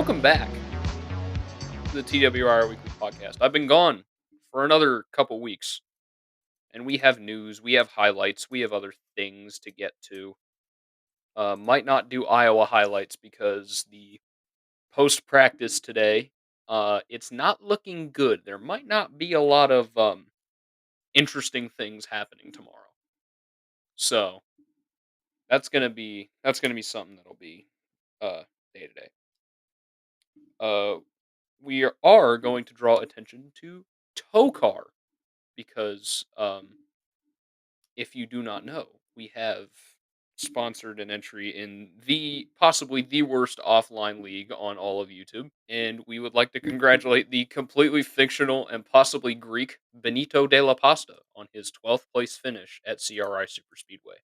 Welcome back to the TWR Weekly Podcast. I've been gone for another couple weeks, and we have news, we have highlights, we have other things to get to. Might not do Iowa highlights because the post practice today, it's not looking good. There might not be a lot of interesting things happening tomorrow, so that's gonna be something that'll be day to day. Uh, we are going to draw attention to Tokar because if you do not know, we have sponsored an entry in the possibly the worst offline league on all of YouTube, and we would like to congratulate the completely fictional and possibly Greek Benito de la Pasta on his 12th place finish at CRI Superspeedway.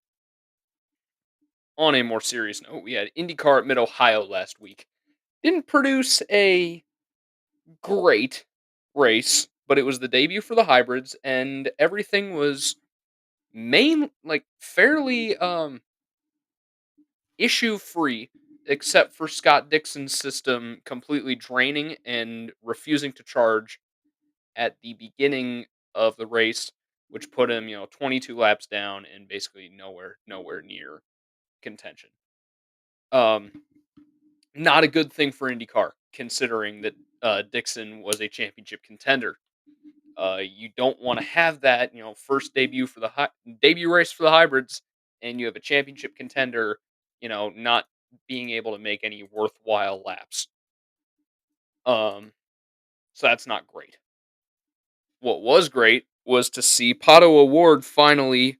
On a more serious note, we had IndyCar at Mid Ohio last week. Didn't produce a great race, but it was the debut for the hybrids, and everything was fairly issue free except for Scott Dixon's system completely draining and refusing to charge at the beginning of the race, which put him 22 laps down and basically nowhere near contention. um Not a good thing for IndyCar considering that Dixon was a championship contender. You don't want to have that, first debut race for the hybrids, and you have a championship contender, not being able to make any worthwhile laps. Um, so that's not great. What was great was to see Pato Award finally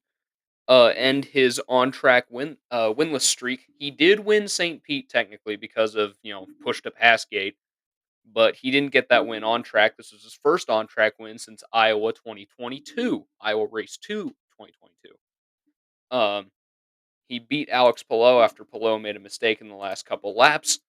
end his on track winless streak. He did win St. Pete technically because of push to pass gate, but he didn't get that win on track. This was his first on track win since Iowa 2022, Iowa Race 2 2022. He beat Alex Palou after Palou made a mistake in the last couple laps.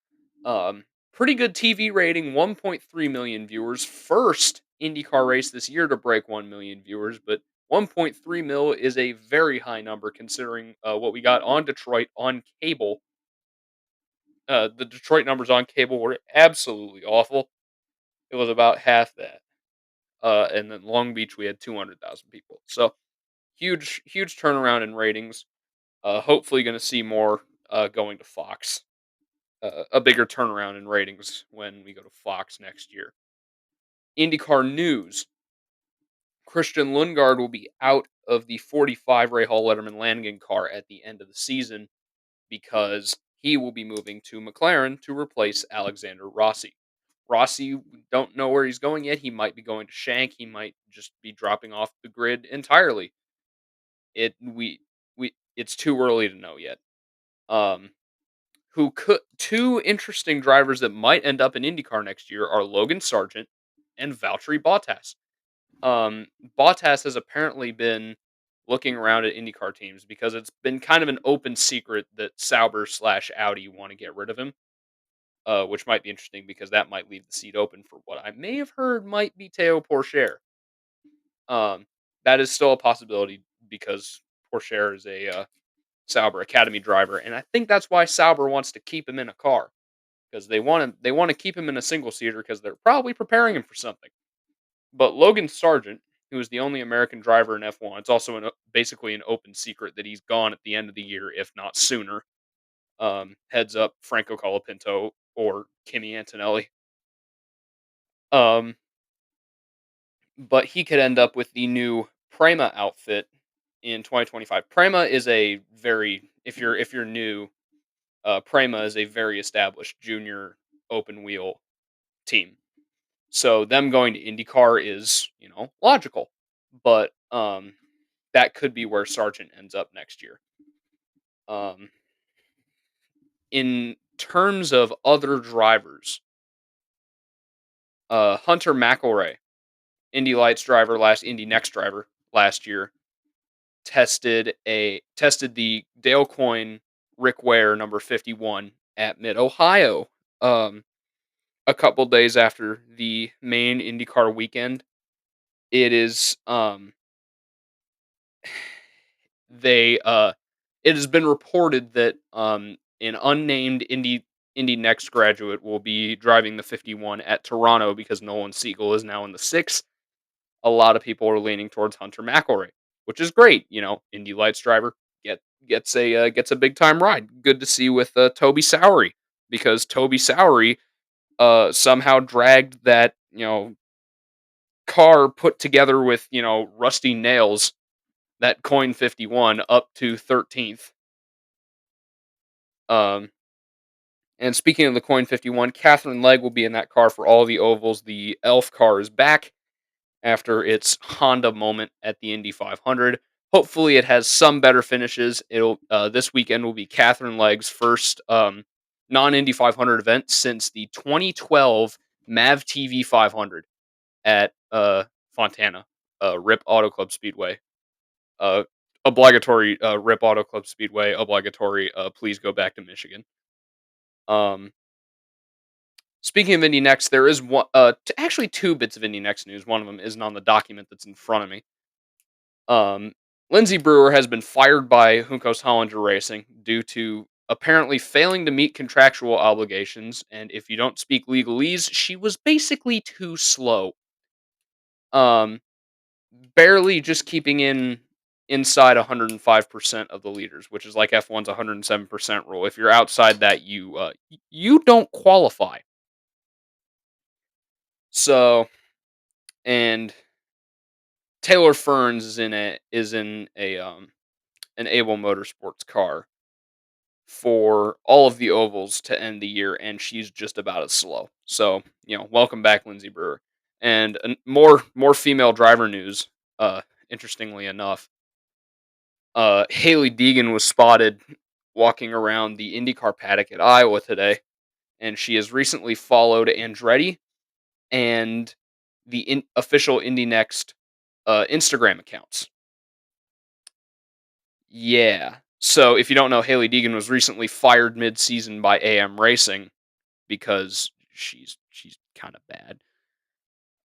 Pretty good TV rating, 1.3 million viewers. First IndyCar race this year to break 1 million viewers, but 1.3 mil is a very high number considering what we got on Detroit on cable. The Detroit numbers on cable were absolutely awful. It was about half that. And then Long Beach, we had 200,000 people. So huge turnaround in ratings. Hopefully, going to see more going to Fox. A bigger turnaround in ratings when we go to Fox next year. IndyCar news: Christian Lundgaard will be out of the 45 Rahal Letterman Lanigan car at the end of the season because he will be moving to McLaren to replace Alexander Rossi. Rossi, don't know where he's going yet. He might be going to Shank. He might just be dropping off the grid entirely. It's too early to know yet. Who could Two interesting drivers that might end up in IndyCar next year are Logan Sargent and Valtteri Bottas. Bottas has apparently been looking around at IndyCar teams because it's been kind of an open secret that Sauber/Audi want to get rid of him, which might be interesting because that might leave the seat open for what I may have heard might be Teo Porcher. Um, that is still a possibility because Porcher is a Sauber Academy driver, and I think that's why Sauber wants to keep him in a car because they want to keep him in a single seater because they're probably preparing him for something. But Logan Sargent, who is the only American driver in F1, it's also basically an open secret that he's gone at the end of the year, if not sooner. Heads up Franco Colapinto or Kimi Antonelli. Um, but he could end up with the new Prema outfit in 2025. Prema is a very if you're new, Prema is a very established junior open wheel team. So them going to IndyCar is, logical. But that could be where Sargent ends up next year. In terms of other drivers, Hunter McElroy, Indy Lights driver, Indy Next driver last year, tested the Dale Coyne Rick Ware number 51 at Mid Ohio. A couple days after the main IndyCar weekend. It is they it has been reported that an unnamed Indy Next graduate will be driving the 51 at Toronto because Nolan Siegel is now in the 6. A lot of people are leaning towards Hunter McElroy, which is great. Indy Lights driver get gets a big time ride. Good to see with Toby Sowery because Toby Sowery somehow dragged that car put together with rusty nails, that coin 51 up to 13th. Um, and speaking of the coin 51, Catherine Legg will be in that car for all the ovals. The Elf car is back after its Honda moment at the Indy 500. Hopefully, it has some better finishes. It'll This weekend will be Catherine Legg's first non-Indy 500 event since the 2012 Mav TV 500 at Fontana, Rip Auto Club Speedway. Uh, Obligatory Rip Auto Club Speedway. Obligatory. Please go back to Michigan. Um, Speaking of Indy Next, there is actually two bits of Indy Next news. One of them isn't on the document that's in front of me. Um, Lindsey Brewer has been fired by Juncos Hollinger Racing due to apparently failing to meet contractual obligations, and if you don't speak legalese, she was basically too slow. Um, Barely just keeping inside 105% of the leaders, which is like F1's 107% rule. If you're outside that, you don't qualify. So, and Taylor Ferns is in a an Able Motorsports car for all of the ovals to end the year, and she's just about as slow. So, welcome back, Lindsey Brewer. And more female driver news. Interestingly enough, Haley Deegan was spotted walking around the IndyCar paddock at Iowa today, and she has recently followed Andretti and the official Indy Next Instagram accounts. Yeah. So if you don't know, Haley Deegan was recently fired mid-season by AM Racing because she's kind of bad.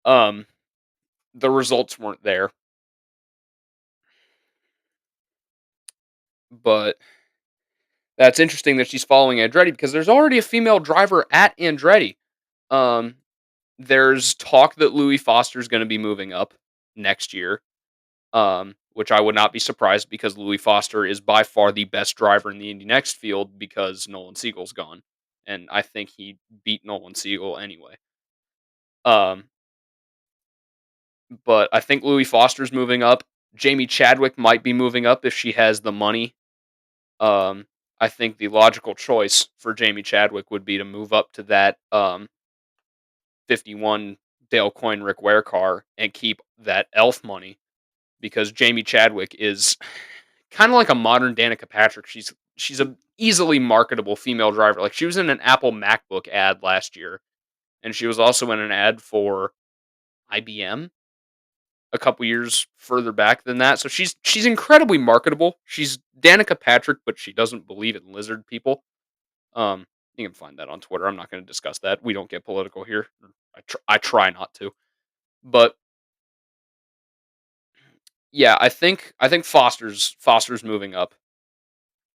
Um, the results weren't there, but that's interesting that she's following Andretti because there's already a female driver at Andretti. Um, there's talk that Louis Foster is going to be moving up next year, which I would not be surprised because Louis Foster is by far the best driver in the Indy Next field because Nolan Siegel's gone, and I think he beat Nolan Siegel anyway. Um, but I think Louis Foster's moving up. Jamie Chadwick might be moving up if she has the money. Um, I think the logical choice for Jamie Chadwick would be to move up to that 51 Dale Coyne Rick Ware car and keep that elf money because Jamie Chadwick is kind of like a modern Danica Patrick. She's a easily marketable female driver. Like she was in an Apple MacBook ad last year, and she was also in an ad for IBM a couple years further back than that. So she's incredibly marketable. She's Danica Patrick, but she doesn't believe in lizard people. You can find that on Twitter. I'm not going to discuss that. We don't get political here. I try not to. But yeah, I think Foster's moving up.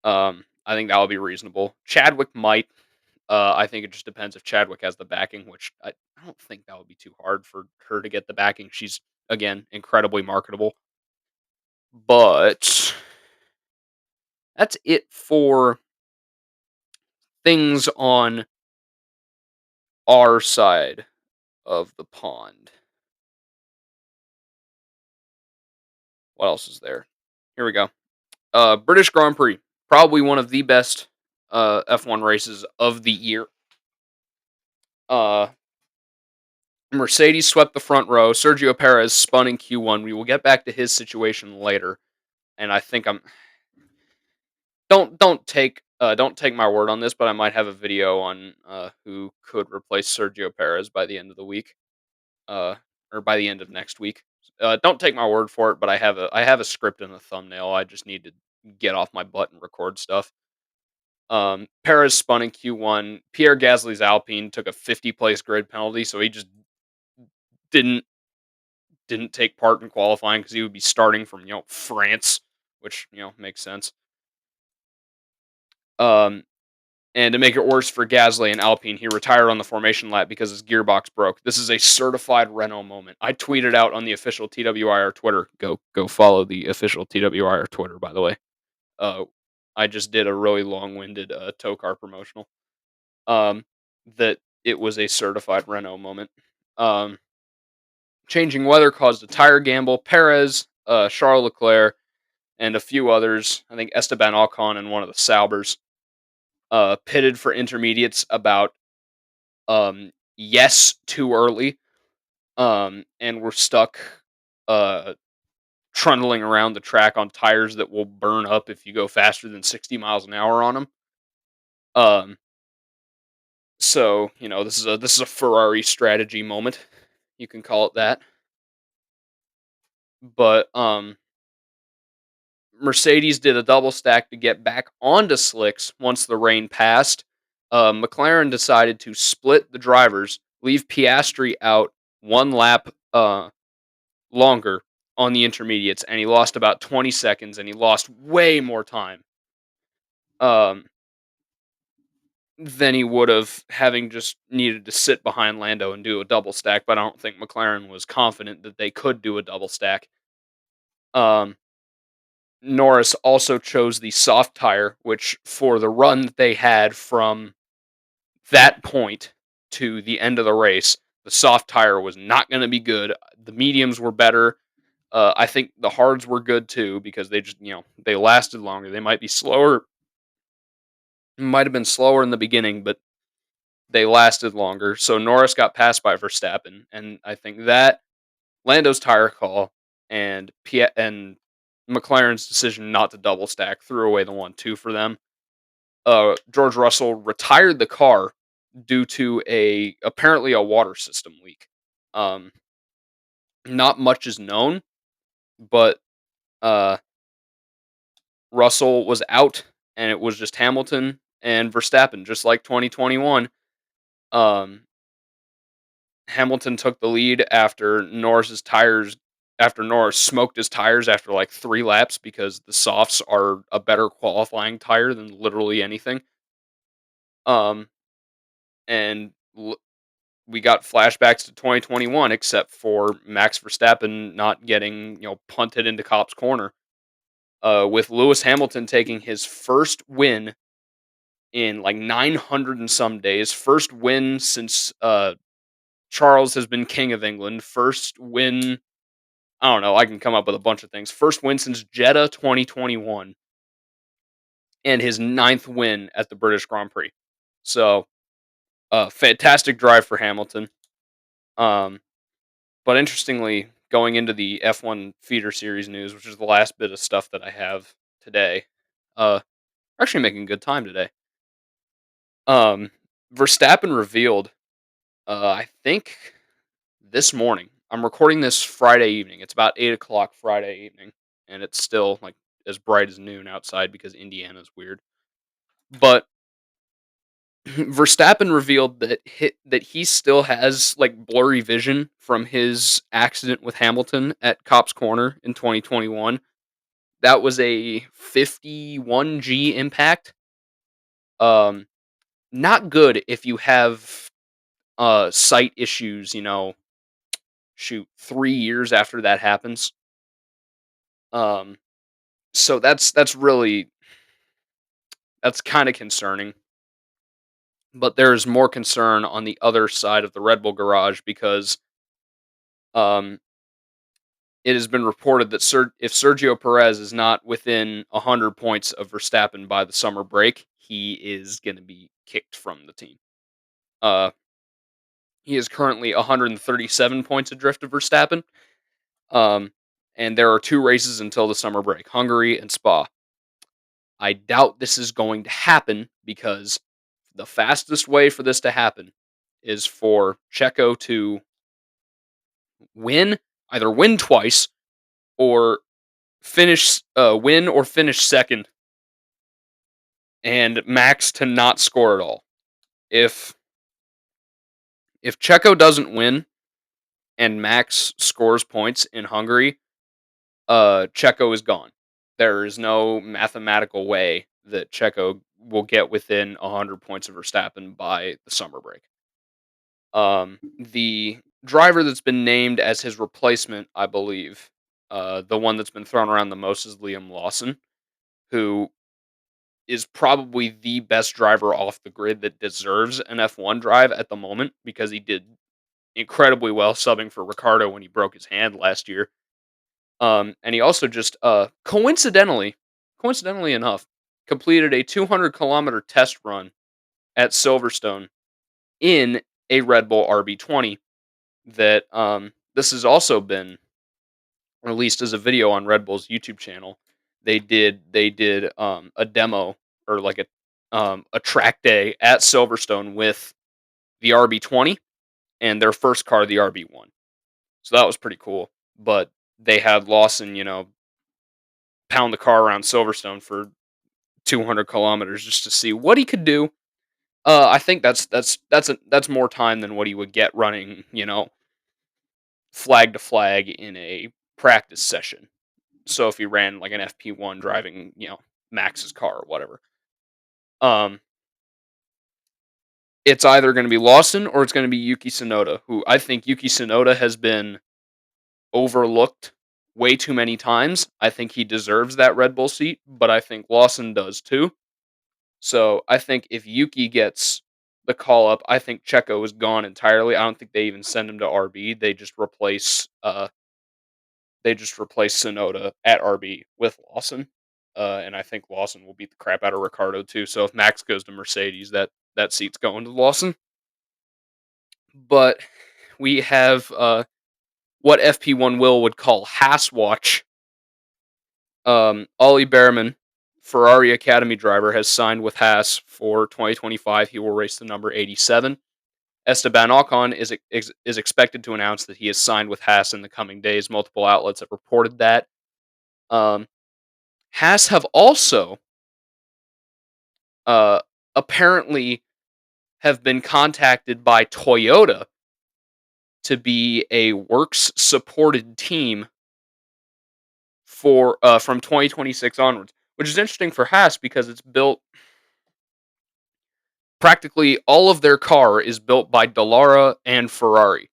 I think that will be reasonable. Chadwick might. I think it just depends if Chadwick has the backing, which I don't think that would be too hard for her to get the backing. She's again incredibly marketable. But that's it for things on our side of the pond. What else is there? Here we go. British Grand Prix, probably one of the best F1 races of the year. Uh, Mercedes swept the front row. Sergio Perez spun in Q1. We will get back to his situation later, and I think I'm don't take my word on this, but I might have a video on who could replace Sergio Perez by the end of the week, uh, or by the end of next week. Don't take my word for it, but I have a script and a thumbnail. I just need to get off my butt and record stuff. Perez spun in Q1. Pierre Gasly's Alpine took a 50 place grid penalty, so he just didn't take part in qualifying because he would be starting from France, which makes sense. Um, And to make it worse for Gasly and Alpine, he retired on the formation lap because his gearbox broke. This is a certified Renault moment. I tweeted out on the official TWIR Twitter. Go follow the official TWIR Twitter, by the way. Uh, I just did a really long-winded tow car promotional. Um, that it was a certified Renault moment. Um, Changing weather caused a tire gamble. Perez, Charles Leclerc, and a few others, I think Esteban Ocon and one of the Saubers, pitted for intermediates about yes too early, and we're stuck uh, trundling around the track on tires that will burn up if you go faster than 60 miles an hour on them. Um, so this is a Ferrari strategy moment, you can call it that. But Mercedes did a double stack to get back onto slicks once the rain passed. McLaren decided to split the drivers, leave Piastri out one lap longer on the intermediates, and he lost about 20 seconds, and he lost way more time um, than he would have having just needed to sit behind Lando and do a double stack. But I don't think McLaren was confident that they could do a double stack. Um, Norris also chose the soft tire, which for the run that they had from that point to the end of the race, the soft tire was not going to be good. The mediums were better. I think the hards were good too because they just they lasted longer. They might be slower, might have been slower in the beginning, but they lasted longer. So Norris got passed by Verstappen, and I think that Lando's tire call and McLaren's decision not to double stack threw away the 1-2 for them. George Russell retired the car due to apparently a water system leak. Um, Not much is known, but uh, Russell was out, and it was just Hamilton and Verstappen, just like 2021. Um, Hamilton took the lead after Norris smoked his tires after like 3 laps because the softs are a better qualifying tire than literally anything. Um, and we got flashbacks to 2021, except for Max Verstappen not getting punted into Cop's corner. With Lewis Hamilton taking his first win in like 900 and some days, first win since Charles has been king of England, first win. I don't know. I can come up with a bunch of things. First win since Jeddah 2021, and his ninth win at the British Grand Prix. So, fantastic drive for Hamilton. Um, But interestingly, going into the F1 feeder series news, which is the last bit of stuff that I have today, we're actually making good time today. Um, Verstappen revealed, I think this morning. I'm recording this Friday evening. It's about 8 o'clock Friday evening, and it's still like as bright as noon outside because Indiana's weird. But Verstappen revealed that he still has like blurry vision from his accident with Hamilton at Cop's Corner in 2021. That was a 51G impact. Um, Not good if you have sight issues. Shoot, 3 years after that happens. Um, so that's kind of concerning. But there's more concern on the other side of the Red Bull garage because um it has been reported that if Sergio Perez is not within 100 points of Verstappen by the summer break, he is going to be kicked from the team. Uh, he is currently 137 points adrift of Verstappen, um, and there are 2 races until the summer break: Hungary and Spa. I doubt this is going to happen because the fastest way for this to happen is for Checo to either win twice or win or finish second, and Max to not score at all. If Checo doesn't win and Max scores points in Hungary, Checo is gone. There is no mathematical way that Checo will get within 100 points of Verstappen by the summer break. The driver that's been named as his replacement, I believe, the one that's been thrown around the most is Liam Lawson, who is probably the best driver off the grid that deserves an F1 drive at the moment because he did incredibly well subbing for Ricardo when he broke his hand last year. And he also just coincidentally enough, completed a 200-kilometer test run at Silverstone in a Red Bull RB20 that this has also been released as a video on Red Bull's YouTube channel. They did a demo or like a track day at Silverstone with the RB20 and their first car, the RB1. So that was pretty cool. But they had Lawson, pound the car around Silverstone for 200 kilometers just to see what he could do. I think that's more time than what he would get running, flag to flag in a practice session. So if he ran like an FP1 driving, Max's car or whatever, um, it's either going to be Lawson or it's going to be Yuki Tsunoda, who I think Yuki Tsunoda has been overlooked way too many times. I think he deserves that Red Bull seat, but I think Lawson does too. So I think if Yuki gets the call up, I think Checo is gone entirely. I don't think they even send him to RB. They just replace Sonoda at RB with Lawson. And I think Lawson will beat the crap out of Ricardo too. So if Max goes to Mercedes, that seat's going to Lawson. But we have what FP1 Will would call Haas watch. Ollie Behrman, Ferrari Academy driver, has signed with Haas for 2025. He will race the number 87. Esteban Ocon is expected to announce that he has signed with Haas in the coming days. Multiple outlets have reported that. Um, Haas have also uh, apparently have been contacted by Toyota to be a works supported team for from 2026 onwards, which is interesting for Haas because it's built practically all of their car is built by Dallara and Ferrari.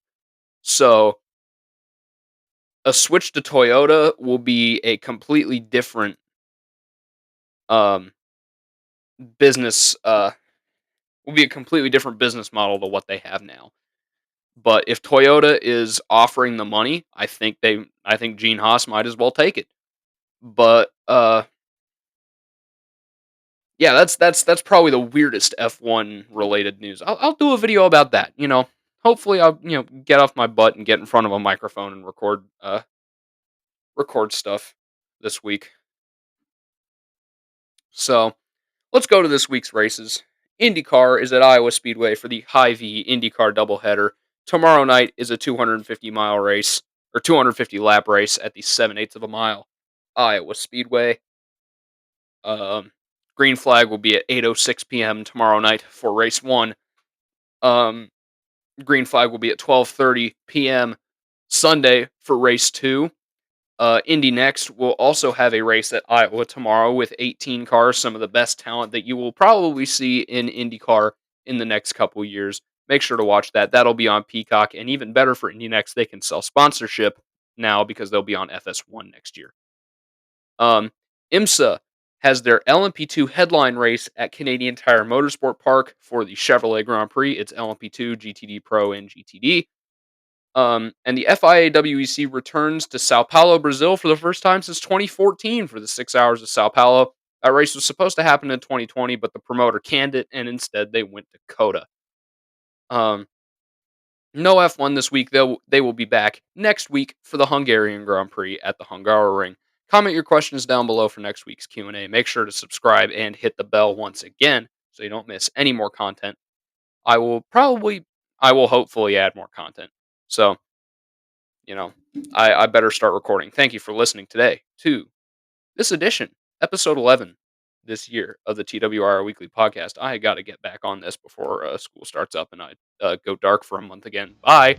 So a switch to Toyota will be a completely different um, business will be a completely different business model to what they have now. But if Toyota is offering the money, I think Gene Haas might as well take it. But yeah, that's probably the weirdest F1 related news. I'll do a video about that. Hopefully I'll get off my butt and get in front of a microphone and record stuff this week. So let's go to this week's races. IndyCar is at Iowa Speedway for the Hy-Vee IndyCar doubleheader. Tomorrow night is a 250-mile race, or 250-lap race at the 7/8 of a mile Iowa Speedway. Green flag will be at 8:06 p.m. tomorrow night for race 1. Green flag will be at 12:30 p.m. Sunday for race 2. Indy Next will also have a race at Iowa tomorrow with 18 cars, some of the best talent that you will probably see in IndyCar in the next couple years. Make sure to watch that. That'll be on Peacock, and even better for Indy Next, they can sell sponsorship now because they'll be on FS1 next year. IMSA has their LMP2 headline race at Canadian Tire Motorsport Park for the Chevrolet Grand Prix. It's LMP2, GTD Pro, and GTD. And the FIA WEC returns to Sao Paulo, Brazil for the first time since 2014 for the 6 hours of Sao Paulo. That race was supposed to happen in 2020, but the promoter canned it, and instead they went to COTA. No F1 this week. They will be back next week for the Hungarian Grand Prix at the Hungaroring. Comment your questions down below for next week's Q&A. Make sure to subscribe and hit the bell once again so you don't miss any more content. I will hopefully add more content. So, I better start recording. Thank you for listening today to this edition, episode 11 this year of the TWR Weekly Podcast. I got to get back on this before school starts up and I go dark for a month again. Bye.